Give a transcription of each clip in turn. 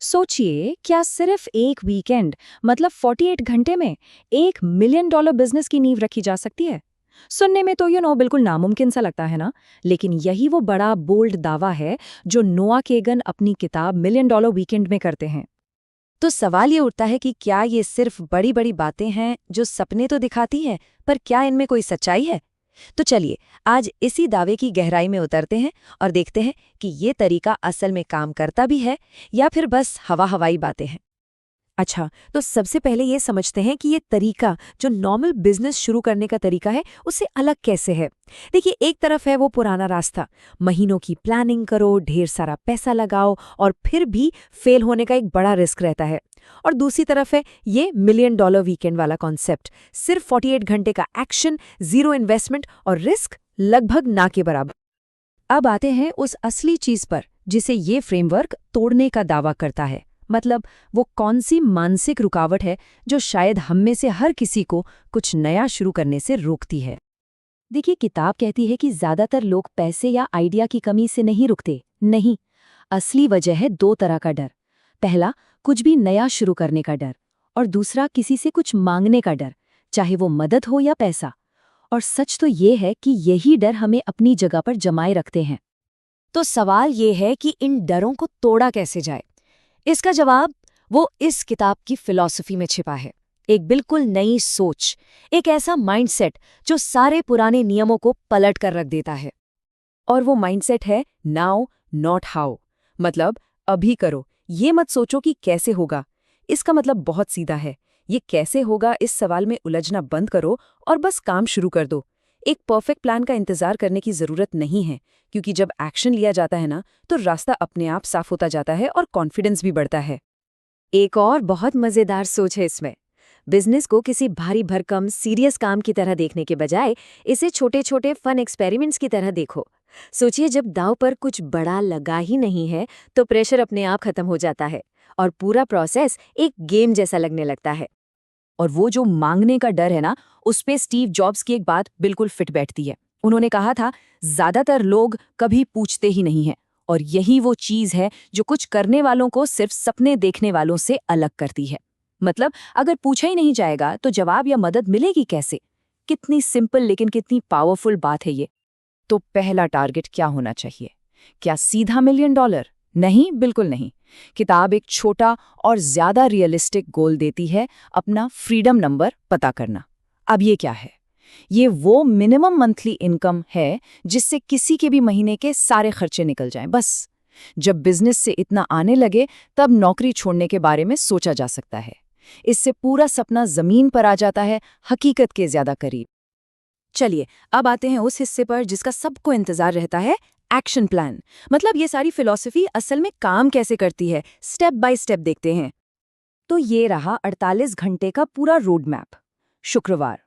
सोचिए, क्या सिर्फ एक वीकेंड मतलब 48 घंटे में $1 मिलियन बिजनेस की नींव रखी जा सकती है? सुनने में तो बिल्कुल नामुमकिन सा लगता है ना। लेकिन यही वो बड़ा बोल्ड दावा है जो नोआ केगन अपनी किताब $1 मिलियन वीकेंड में करते हैं। तो सवाल ये उठता है कि क्या ये सिर्फ बड़ी बड़ी बातें हैं जो सपने तो दिखाती हैं, पर क्या इनमें कोई सच्चाई है? तो चलिए आज इसी दावे की गहराई में उतरते हैं और देखते हैं कि ये तरीका असल में काम करता भी है या फिर बस हवा हवाई बातें हैं। अच्छा, तो सबसे पहले ये समझते हैं कि ये तरीका जो नॉर्मल बिजनेस शुरू करने का तरीका है उससे अलग कैसे है। देखिए, एक तरफ है वो पुराना रास्ता, महीनों की प्लानिंग करो, ढेर सारा पैसा लगाओ और फिर भी फेल होने का एक बड़ा रिस्क रहता है। और दूसरी तरफ है ये $1 मिलियन वीकेंड वाला कॉन्सेप्ट, सिर्फ 48 घंटे का एक्शन, जीरो इन्वेस्टमेंट और रिस्क लगभग ना के बराबर। अब आते हैं उस असली चीज पर जिसे ये फ्रेमवर्क तोड़ने का दावा करता है। मतलब वो कौन सी मानसिक रुकावट है जो शायद हम में से हर किसी को कुछ नया शुरू करने से रोकती है। देखिए, किताब कहती है कि ज्यादातर लोग पैसे या आइडिया की कमी से नहीं रुकते। नहीं, असली वजह है दो तरह का डर। पहला, कुछ भी नया शुरू करने का डर, और दूसरा किसी से कुछ मांगने का डर, चाहे वो मदद हो या पैसा। और सच तो ये है कि यही डर हमें अपनी जगह पर जमाए रखते हैं। तो सवाल ये है कि इन डरों को तोड़ा कैसे जाए। इसका जवाब वो इस किताब की फिलॉसफी में छिपा है। एक बिल्कुल नई सोच, एक ऐसा माइंडसेट जो सारे पुराने नियमों को पलट कर रख देता है। और वो माइंडसेट है नाउ नॉट हाउ। मतलब अभी करो, ये मत सोचो कि कैसे होगा। इसका मतलब बहुत सीधा है, ये कैसे होगा इस सवाल में उलझना बंद करो और बस काम शुरू कर दो। एक परफेक्ट प्लान का इंतजार करने की जरूरत नहीं है, क्योंकि जब एक्शन लिया जाता है ना, तो रास्ता अपने आप साफ होता जाता है और कॉन्फिडेंस भी बढ़ता है। एक और बहुत मजेदार सोच है इसमें। बिजनेस को किसी भारी भरकम सीरियस काम की तरह देखने के बजाय इसे छोटे छोटे फन एक्सपेरिमेंट्स की तरह देखो। सोचिए, जब दांव पर कुछ बड़ा लगा ही नहीं है तो प्रेशर अपने आप खत्म हो जाता है और पूरा प्रोसेस एक गेम जैसा लगने लगता है। और वो जो मांगने का डर है ना, उस पे स्टीव जॉब्स की एक बात बिल्कुल फिट बैठती है। उन्होंने कहा था, ज्यादातर लोग कभी पूछते ही नहीं हैं, और यही वो चीज है जो कुछ करने वालों को सिर्फ सपने देखने वालों से अलग करती है। मतलब अगर पूछा ही नहीं जाएगा तो जवाब या मदद मिलेगी कैसे? कितनी सिंपल लेकिन कितनी पावरफुल बात है ये। तो पहला टारगेट क्या होना चाहिए? क्या सीधा $1 मिलियन? नहीं, बिल्कुल नहीं। किताब एक छोटा और ज्यादा रियलिस्टिक गोल देती है, अपना फ्रीडम नंबर पता करना। अब ये क्या है? ये वो मिनिमम मंथली इनकम है जिससे किसी के भी महीने के सारे खर्चे निकल जाएं। बस जब बिजनेस से इतना आने लगे तब नौकरी छोड़ने के बारे में सोचा जा सकता है। इससे पूरा सपना जमीन पर आ जाता है, हकीकत के ज्यादा करीब। चलिए अब आते हैं उस हिस्से पर जिसका सबको इंतजार रहता है, एक्शन प्लान। मतलब ये सारी फिलॉसफी असल में काम कैसे करती है, स्टेप बाय स्टेप देखते हैं। तो ये रहा 48 घंटे का पूरा रोड मैप। शुक्रवार,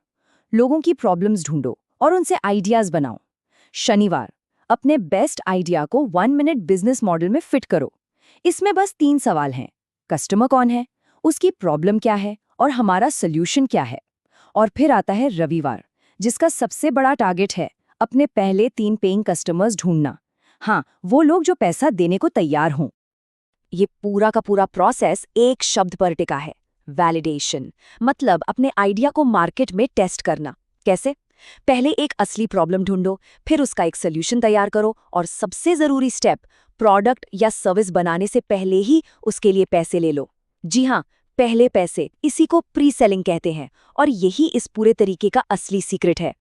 लोगों की प्रॉब्लम्स ढूंढो और उनसे आइडियाज बनाओ। शनिवार, अपने बेस्ट आइडिया को 1 मिनट बिजनेस मॉडल में फिट करो। इसमें बस 3 सवाल हैं। कस्टमर कौन है, उसकी प्रॉब्लम क्या है और हमारा सोल्यूशन क्या है। और फिर आता है रविवार, जिसका सबसे बड़ा टारगेट है अपने पहले 3 पेइंग कस्टमर्स ढूंढना। हाँ, वो लोग जो पैसा देने को तैयार हों। ये पूरा का पूरा प्रोसेस एक शब्द पर टिका है, वैलिडेशन। मतलब अपने आइडिया को मार्केट में टेस्ट करना। कैसे? पहले एक असली प्रॉब्लम ढूंढो, फिर उसका एक सोल्यूशन तैयार करो, और सबसे जरूरी स्टेप, प्रोडक्ट या सर्विस बनाने से पहले ही उसके लिए पैसे ले लो। जी हाँ, पहले पैसे, इसी को प्री सेलिंग कहते हैं, और यही इस पूरे तरीके का असली सीक्रेट है।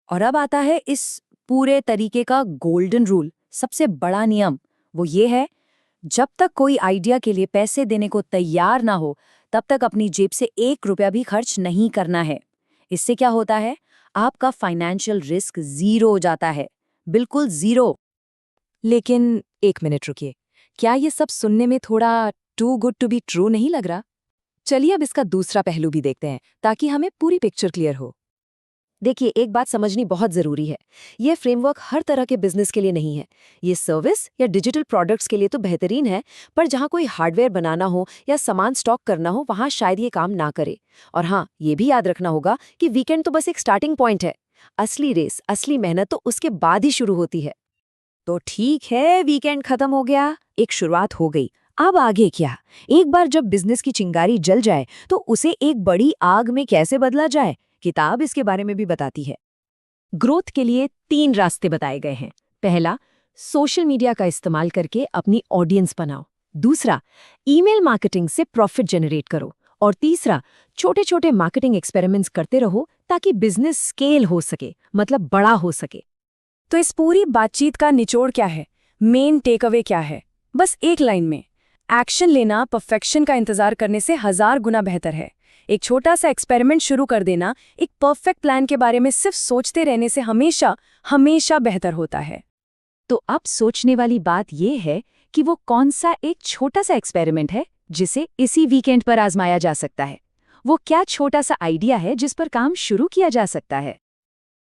और अब आता है इस पूरे तरीके का गोल्डन रूल, सबसे बड़ा नियम। वो ये है, जब तक कोई आइडिया के लिए पैसे देने को तैयार ना हो, तब तक अपनी जेब से 1 रुपया भी खर्च नहीं करना है। इससे क्या होता है? आपका फाइनेंशियल रिस्क जीरो हो जाता है, बिल्कुल जीरो। लेकिन एक मिनट रुकिए, क्या ये सब सुनने में थोड़ा too good to be true नहीं लग रहा? चलिए अब इसका दूसरा पहलू भी देखते हैं, ताकि हमें पूरी पिक्चर क्लियर हो। देखिए, एक बात समझनी बहुत जरूरी है। यह फ्रेमवर्क हर तरह के बिजनेस के लिए नहीं है। ये सर्विस या डिजिटल प्रोडक्ट्स के लिए तो बेहतरीन है, पर जहां कोई हार्डवेयर बनाना हो या सामान स्टॉक करना हो, वहां शायद ये काम ना करे। और हाँ, ये भी याद रखना होगा कि वीकेंड तो बस एक स्टार्टिंग पॉइंट है। असली रेस, असली मेहनत तो उसके बाद ही शुरू होती है। तो ठीक है, वीकेंड खत्म हो गया, एक शुरुआत हो गई। अब आगे क्या? एक बार जब बिजनेस की चिंगारी जल जाए तो उसे एक बड़ी आग में कैसे बदला जाए? किताब इसके बारे में भी बताती है। ग्रोथ के लिए 3 रास्ते बताए गए हैं। पहला, सोशल मीडिया का इस्तेमाल करके अपनी ऑडियंस बनाओ। दूसरा, ईमेल मार्केटिंग से प्रॉफिट जनरेट करो। और तीसरा, छोटे छोटे मार्केटिंग एक्सपेरिमेंट्स करते रहो ताकि बिजनेस स्केल हो सके, मतलब बड़ा हो सके। तो इस पूरी बातचीत का निचोड़ क्या है? मेन टेक अवे क्या है? बस एक लाइन में, एक्शन लेना परफेक्शन का इंतजार करने से 1000 गुना बेहतर है। एक छोटा सा एक्सपेरिमेंट शुरू कर देना एक परफेक्ट प्लान के बारे में सिर्फ सोचते रहने से हमेशा हमेशा बेहतर होता है। तो अब सोचने वाली बात यह है कि वो कौन सा एक छोटा सा एक्सपेरिमेंट है जिसे इसी वीकेंड पर आजमाया जा सकता है। वो क्या छोटा सा आइडिया है जिस पर काम शुरू किया जा सकता है?